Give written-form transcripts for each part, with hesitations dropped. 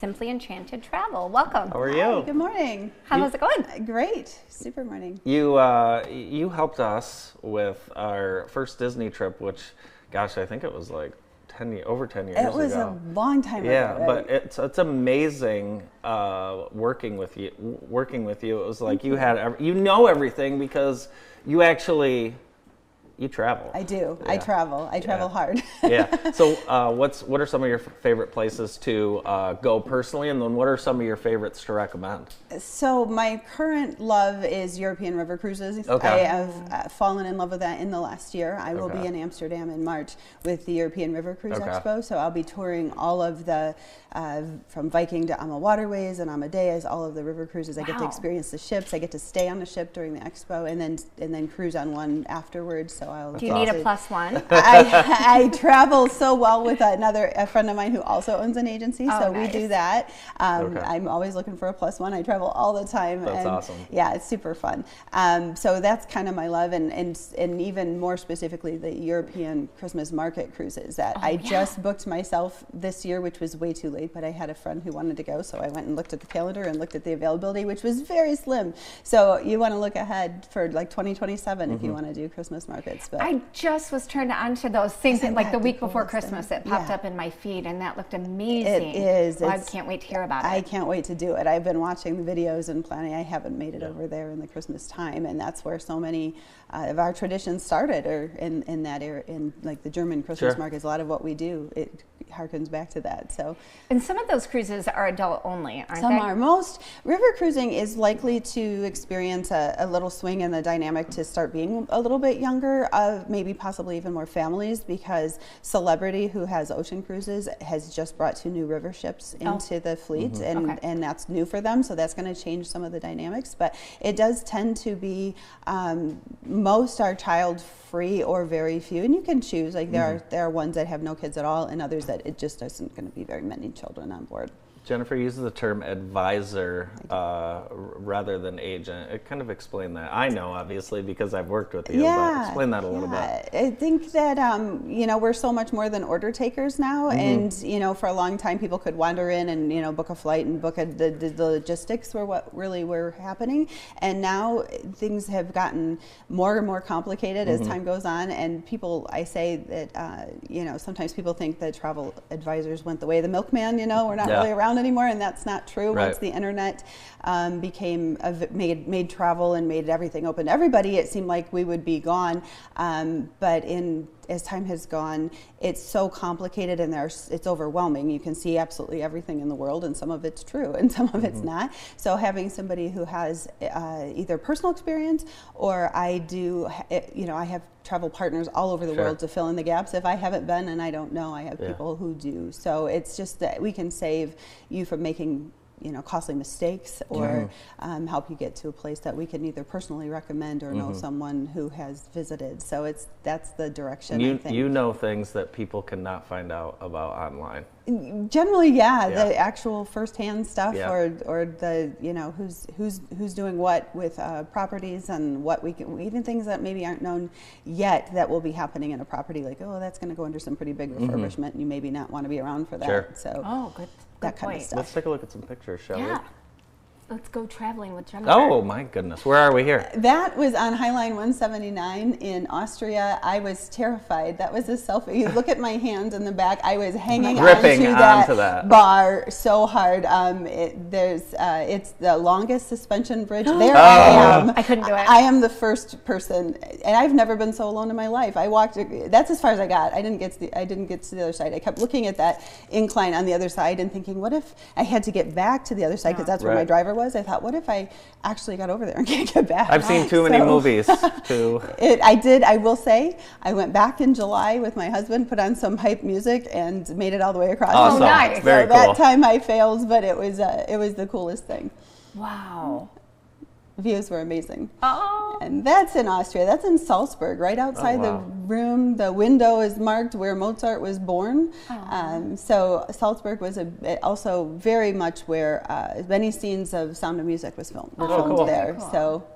Simply Enchanted Travel. Welcome. How are you? Hi, good morning. How's it going? Great. Super morning. You helped us with our first Disney trip, which, gosh, I think it was like over 10 years ago. It was a long time ago. Yeah, right? but it's amazing working with you. It was like you know everything because you travel. I do. Yeah. I travel hard. Yeah. So what are some of your favorite places to go personally, and then what are some of your favorites to recommend? So my current love is European river cruises. Okay. I have fallen in love with that in the last year. I will be in Amsterdam in March with the European River Cruise Expo. So I'll be touring all of the, from Viking to Ama Waterways and Amadeus, all of the river cruises. I get to experience the ships. I get to stay on the ship during the expo and then cruise on one afterwards. So Do you need a +1? I travel so well with a friend of mine who also owns an agency, so nice. we do that. I'm always looking for a +1. I travel all the time. That's awesome. Yeah, it's super fun. So that's kind of my love, and even more specifically, the European Christmas market cruises that I just booked myself this year, which was way too late, but I had a friend who wanted to go, so I went and looked at the calendar and looked at the availability, which was very slim. So you want to look ahead for like 202027 if you want to do Christmas markets. But I just was turned on to those things like the week before Christmas. It popped up in my feed, and that looked amazing. It is. Well, I can't wait to hear about it. I can't wait to do it. I've been watching the videos and planning. I haven't made it over there in the Christmas time, and that's where so many of our traditions started, or in that area, in like the German Christmas markets. A lot of what we do, it harkens back to that. So, and some of those cruises are adult only, aren't some they? are. Most river cruising is likely to experience a little swing in the dynamic to start being a little bit younger, maybe possibly even more families, because Celebrity, who has ocean cruises, has just brought 2 new river ships into the fleet, and that's new for them, so that's going to change some of the dynamics. But it does tend to be most are child free or very few, and you can choose. Like there are ones that have no kids at all, and others that it just isn't going to be very many children on board. Jennifer uses the term advisor rather than agent. It kind of explain that. I know, obviously, because I've worked with you, but explain that a little bit. I think that, we're so much more than order takers now. And, for a long time, people could wander in and, book a flight and book the logistics were what really were happening. And now things have gotten more and more complicated as time goes on. And I say that, sometimes people think that travel advisors went the way of the milkman, we're not really around anymore, and that's not true. Once the internet made travel and made everything open to everybody, it seemed like we would be gone. But as time has gone, it's so complicated and it's overwhelming. You can see absolutely everything in the world, and some of it's true and some of it's not. So having somebody who has either personal experience, or I have travel partners all over the world to fill in the gaps. If I haven't been and I don't know, I have people who do. So it's just that we can save you from making costly mistakes, or help you get to a place that we can either personally recommend or know someone who has visited. So that's the direction. I think. You know things that people cannot find out about online. Generally, the actual firsthand stuff, or the who's doing what with properties, and what we can, even things that maybe aren't known yet that will be happening in a property, like that's going to go under some pretty big refurbishment, and you maybe not want to be around for that. So good that kind of stuff. Let's take a look at some pictures, shall we? Let's go traveling with Jennifer. Oh my goodness, where are we here? That was on Highline 179 in Austria. I was terrified. That was a selfie. You look at my hands in the back. I was hanging Gripping onto that bar so hard. It's the longest suspension bridge. There I am. I couldn't do it. I am the first person, and I've never been so alone in my life. I walked. That's as far as I got. I didn't get to the other side. I kept looking at that incline on the other side and thinking, what if I had to get back to the other side, because that's where my driver was. I thought, what if I actually got over there and can't get back? I've seen too many movies to... I did. I will say, I went back in July with my husband, put on some hype music, and made it all the way across. Awesome. Oh, nice. So Very cool. that time I failed, but it was the coolest thing. Wow. Views were amazing. Oh. And that's in Austria. That's in Salzburg, right outside the room. The window is marked where Mozart was born. So Salzburg was also very much where many scenes of Sound of Music were filmed cool. there. Cool. So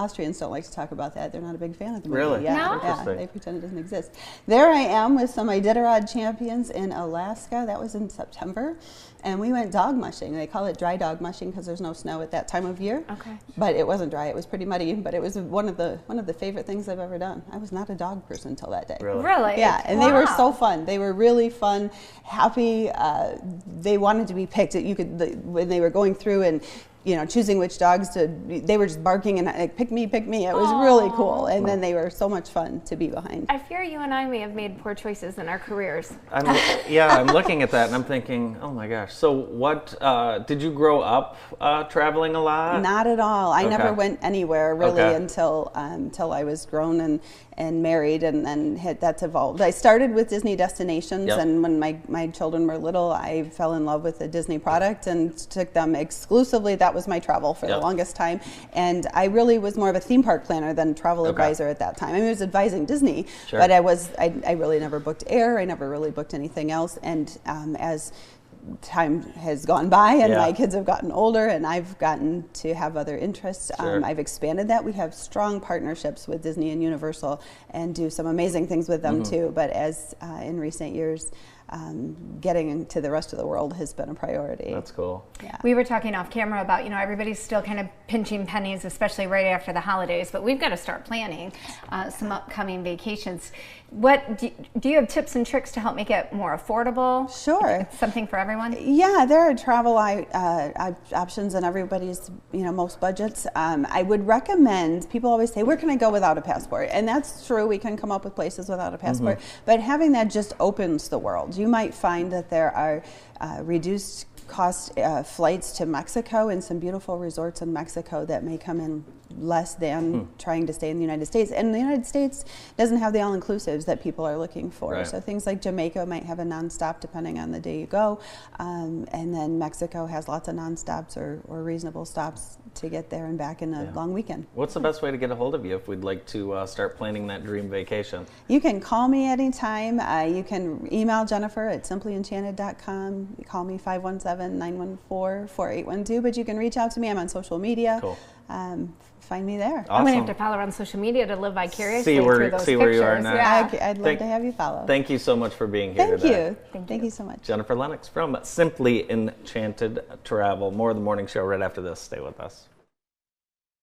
Austrians don't like to talk about that. They're not a big fan of the movie. Really? Yeah, No? yeah, Interesting. they pretend it doesn't exist. There I am with some Iditarod champions in Alaska. That was in September. And we went dog mushing. They call it dry dog mushing because there's no snow at that time of year. Okay. But it wasn't dry. It was pretty muddy. But it was one of the favorite things I've ever done. I was not a dog person until that day. Really? Yeah, and they were Wow. so fun. They were really fun, happy. They wanted to be picked. When they were going through and choosing which dogs they were just barking and like, pick me. It was really cool. And then they were so much fun to be behind. I fear you and I may have made poor choices in our careers. I'm looking at that and I'm thinking, oh my gosh. So what, did you grow up traveling a lot? Not at all. I never Okay. went anywhere really Okay. until I was grown and married, and then that's evolved. I started with Disney destinations, Yep. and when my children were little, I fell in love with the Disney product and took them exclusively. That was my travel for the Yep. longest time, and I really was more of a theme park planner than travel advisor at that time. I mean, I was advising Disney, Sure. but I really never booked air. I never really booked anything else, and as time has gone by and Yeah. my kids have gotten older and I've gotten to have other interests, Sure. I've expanded that. We have strong partnerships with Disney and Universal and do some amazing things with them too. But as in recent years, getting into the rest of the world has been a priority. That's cool. Yeah. We were talking off camera about, everybody's still kind of pinching pennies, especially right after the holidays, but we've got to start planning some upcoming vacations. What do you have tips and tricks to help make it more affordable? Sure. Something for everyone? Yeah, there are travel options in everybody's, most budgets. I would recommend, people always say, where can I go without a passport? And that's true, we can come up with places without a passport, but having that just opens the world. You might find that there are reduced cost flights to Mexico and some beautiful resorts in Mexico that may come in less than trying to stay in the United States. And the United States doesn't have the all-inclusives that people are looking for. Right. So things like Jamaica might have a nonstop depending on the day you go. And then Mexico has lots of nonstops or reasonable stops to get there and back in a long weekend. What's the best way to get a hold of you if we'd like to start planning that dream vacation? You can call me anytime. You can email Jennifer at simplyenchanted.com. Call me 517-914-4812. But you can reach out to me. I'm on social media. Cool. Find me there. I'm going to have Awesome. to follow her on social media to live vicariously See where- through those see where you are pictures. now. Yeah. I'd love to have you follow. Thank you so much for being here Thank today. you. Thank you so much. Jennifer Lennox from Simply Enchanted Travel. More of the morning show right after this. Stay with us.